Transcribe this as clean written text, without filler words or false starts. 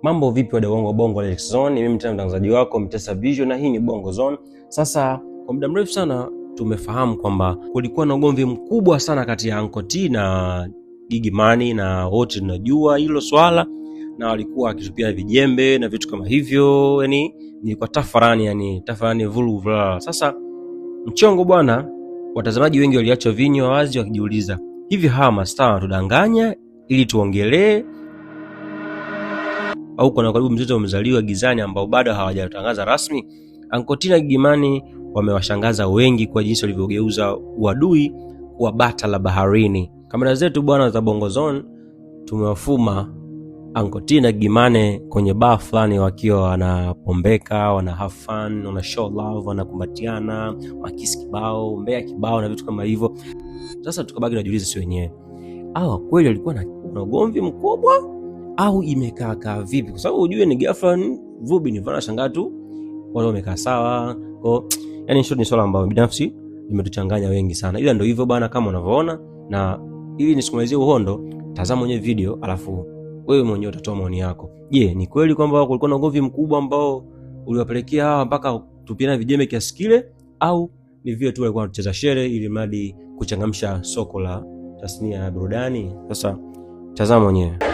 Mambo vipi wadau wangu wa Bongo Lyrics Zone? Mimi tena mtangazaji wako Mtesa Vision na hii ni Bongo Zone. Sasa kwa muda mrefu sana tumefahamu kwamba kulikuwa na ugomvi mkubwa sana kati ya Anko T na Gigy Money, na wote tunajua hilo swala, na walikuwa wakitupia vijembe na vitu kama hivyo, yani nilikuwa tafarani vuluvula. Sasa mchongo bwana, watazamaji wengi waliacha vinywa wazi wakijiuliza, hivi hawa mastaa wanatudanganya ili tuongelee, au kuna karibu mtoto umezaliwa gizani ambao bado hawajatangaza rasmi? Anko T na Gigy Money wamewashangaza wengi kwa jinsi walivyogeuza uadui wa bata la baharini. Kamera zetu bwana za Bongo Zone tumewafuma Anko T na Gigy Money kwenye bar fulani wakiwa wanapombeka, wana have fun, wana show love, wanakumbatiana, makisi kibao, mbea kibao na vitu kama hivyo. Sasa tukabaki tunajiuliza si wenyewe, hawa kweli walikuwa na ugomvi mkubwa au imekaa vipi? Kwa sababu ujue ni ghafla vubi ni vana shangaa tu wale wamekaa sawa. Kwa yani short ni swala ambalo binafsi limetuchanganya wengi sana. Ila ndio hivyo bwana, kama unavyoona, na ili nisikumalizie uhondo, tazama mwenye video alafu wewe mwenyewe utatoa maoni yako. Je, ni kweli kwamba kulikuwa na ugomvi mkubwa ambao uliwapelekea hawa mpaka tupiana vijembe kiasi kile, au ni vile tu walikuwa wanacheza shere ili mradi kuchangamsha soko la tasnia ya burudani? Sasa tazama mwenyewe.